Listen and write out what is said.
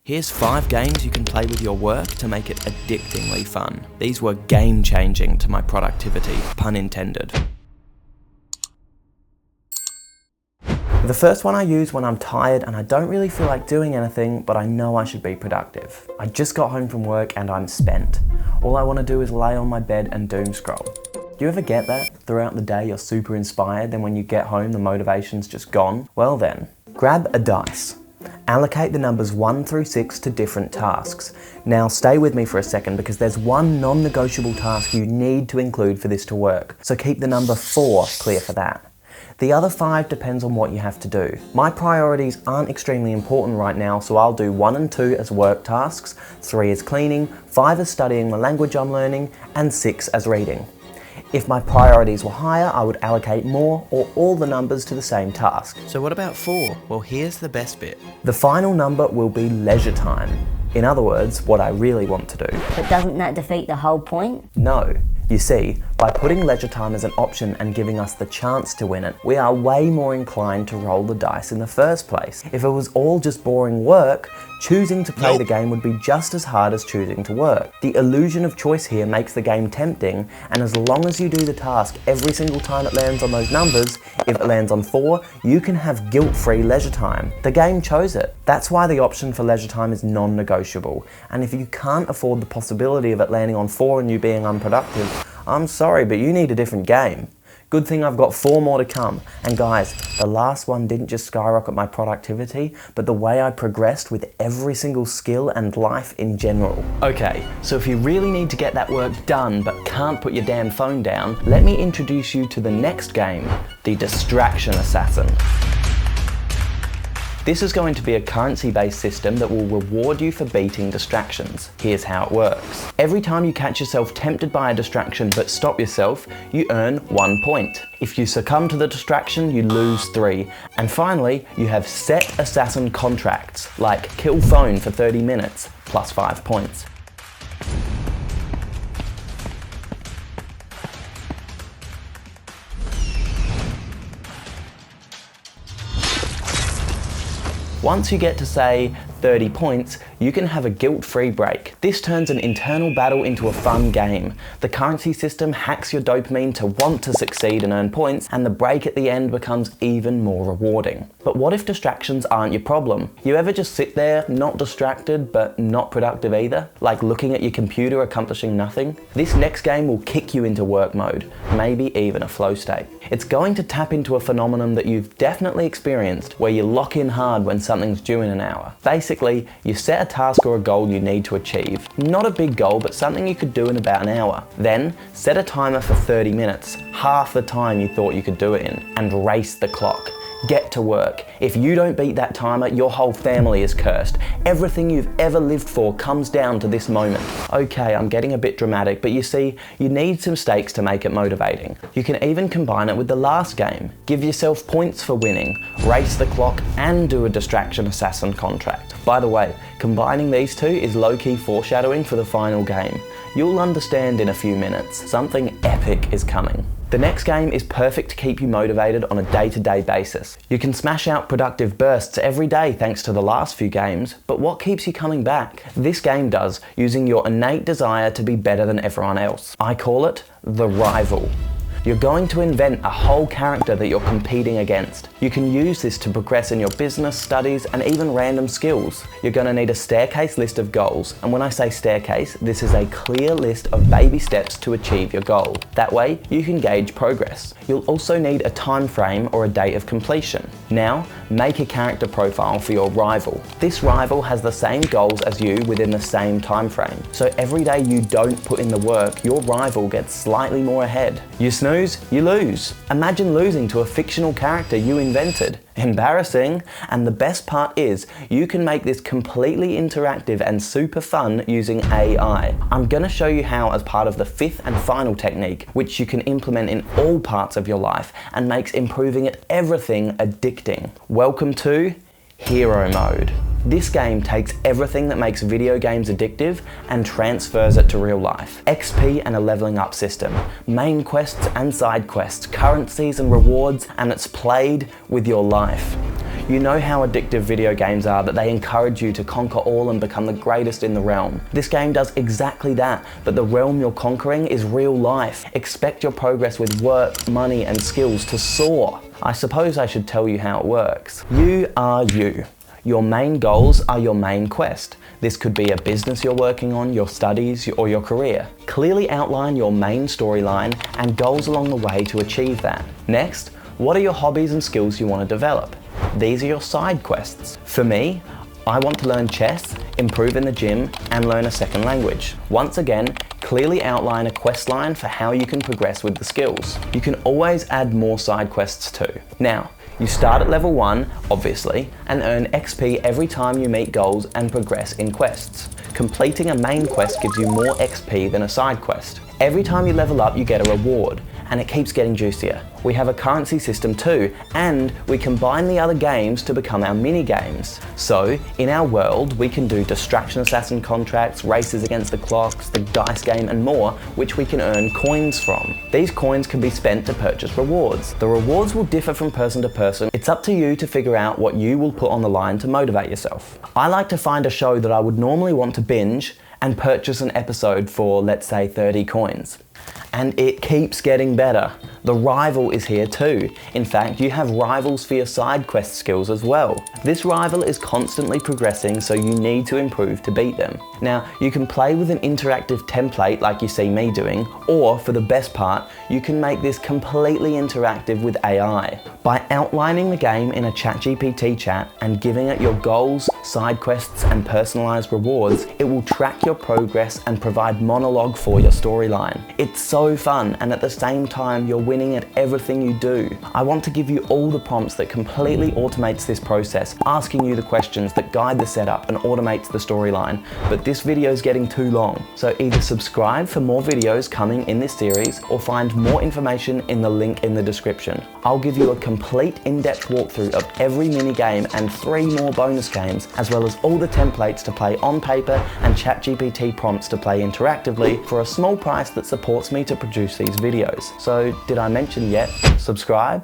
Here's 5 games you can play with your work to make it addictingly fun. These were game-changing to my productivity, pun intended. The first one I use when I'm tired and I don't really feel like doing anything, but I know I should be productive. I just got home from work and I'm spent. All I want to do is lay on my bed and doom scroll. Do you ever get that? Throughout the day you're super inspired, then when you get home the motivation's just gone? Well then, grab a dice. Allocate the numbers 1 through 6 to different tasks. Now stay with me for a second because there's one non-negotiable task you need to include for this to work. So keep the number 4 clear for that. The other 5 depends on what you have to do. My priorities aren't extremely important right now, so I'll do 1 and 2 as work tasks, 3 as cleaning, 5 as studying the language I'm learning, and 6 as reading. If my priorities were higher, I would allocate more or all the numbers to the same task. So what about 4? Well, here's the best bit. The final number will be leisure time. In other words, what I really want to do. But doesn't that defeat the whole point? No. You see, by putting leisure time as an option and giving us the chance to win it, we are way more inclined to roll the dice in the first place. If it was all just boring work, choosing to play the game would be just as hard as choosing to work. The illusion of choice here makes the game tempting, and as long as you do the task every single time it lands on those numbers, if it lands on 4, you can have guilt-free leisure time. The game chose it. That's why the option for leisure time is non-negotiable, and if you can't afford the possibility of it landing on 4 and you being unproductive, I'm sorry, but you need a different game. Good thing I've got 4 more to come. And guys, the last one didn't just skyrocket my productivity, but the way I progressed with every single skill and life in general. Okay, so if you really need to get that work done but can't put your damn phone down, let me introduce you to the next game, the Distraction Assassin. This is going to be a currency-based system that will reward you for beating distractions. Here's how it works. Every time you catch yourself tempted by a distraction but stop yourself, you earn 1 point. If you succumb to the distraction, you lose 3. And finally, you have set assassin contracts, like kill phone for 30 minutes, plus 5 points. Once you get to, say, 30 points, you can have a guilt-free break. This turns an internal battle into a fun game. The currency system hacks your dopamine to want to succeed and earn points, and the break at the end becomes even more rewarding. But what if distractions aren't your problem? You ever just sit there, not distracted, but not productive either? Like looking at your computer accomplishing nothing? This next game will kick you into work mode, maybe even a flow state. It's going to tap into a phenomenon that you've definitely experienced, where you lock in hard when something's due in an hour. Basically, you set a task or a goal you need to achieve. Not a big goal, but something you could do in about an hour. Then, set a timer for 30 minutes, half the time you thought you could do it in, and race the clock. Get to work. If you don't beat that timer, your whole family is cursed. Everything you've ever lived for comes down to this moment. Okay, I'm getting a bit dramatic, but you see, you need some stakes to make it motivating. You can even combine it with the last game. Give yourself points for winning, race the clock, and do a distraction assassin contract. By the way, combining these two is low-key foreshadowing for the final game. You'll understand in a few minutes. Something epic is coming. The next game is perfect to keep you motivated on a day-to-day basis. You can smash out productive bursts every day thanks to the last few games, but what keeps you coming back? This game does, using your innate desire to be better than everyone else. I call it the rival. You're going to invent a whole character that you're competing against. You can use this to progress in your business, studies, and even random skills. You're going to need a staircase list of goals, and when I say staircase, this is a clear list of baby steps to achieve your goal. That way, you can gauge progress. You'll also need a time frame or a date of completion. Now, make a character profile for your rival. This rival has the same goals as you within the same time frame. So every day you don't put in the work, your rival gets slightly more ahead. You snooze, you lose. Imagine losing to a fictional character you invented. Embarrassing. And the best part is, you can make this completely interactive and super fun using AI. I'm gonna show you how as part of the 5th and final technique, which you can implement in all parts of your life and makes improving at everything addicting. Welcome to Hero Mode. This game takes everything that makes video games addictive and transfers it to real life. XP and a leveling up system, main quests and side quests, currencies and rewards, and it's played with your life. You know how addictive video games are, that they encourage you to conquer all and become the greatest in the realm. This game does exactly that, but the realm you're conquering is real life. Expect your progress with work, money, and skills to soar. I suppose I should tell you how it works. You are you. Your main goals are your main quest. This could be a business you're working on, your studies, or your career. Clearly outline your main storyline and goals along the way to achieve that. Next, what are your hobbies and skills you want to develop? These are your side quests. For me, I want to learn chess, improve in the gym, and learn a second language. Once again, clearly outline a quest line for how you can progress with the skills. You can always add more side quests too. Now, you start at level 1, obviously, and earn XP every time you meet goals and progress in quests. Completing a main quest gives you more XP than a side quest. Every time you level up, you get a reward, and it keeps getting juicier. We have a currency system too, and we combine the other games to become our mini games. So, in our world, we can do distraction assassin contracts, races against the clocks, the dice game, and more, which we can earn coins from. These coins can be spent to purchase rewards. The rewards will differ from person to person. It's up to you to figure out what you will put on the line to motivate yourself. I like to find a show that I would normally want to binge and purchase an episode for, let's say, 30 coins. And it keeps getting better. The rival is here too. In fact, you have rivals for your side quest skills as well. This rival is constantly progressing, so you need to improve to beat them. Now, you can play with an interactive template like you see me doing, or for the best part, you can make this completely interactive with AI. By outlining the game in a ChatGPT chat and giving it your goals, side quests, and personalized rewards, it will track your progress and provide monologue for your storyline. It's so fun, and at the same time, you're winning at everything you do. I want to give you all the prompts that completely automates this process, asking you the questions that guide the setup and automates the storyline, but this video is getting too long. So either subscribe for more videos coming in this series, or find more information in the link in the description. I'll give you a complete in-depth walkthrough of every mini game and 3 more bonus games, as well as all the templates to play on paper and ChatGPT prompts to play interactively for a small price that supports me to produce these videos. So did I mention yet? Subscribe?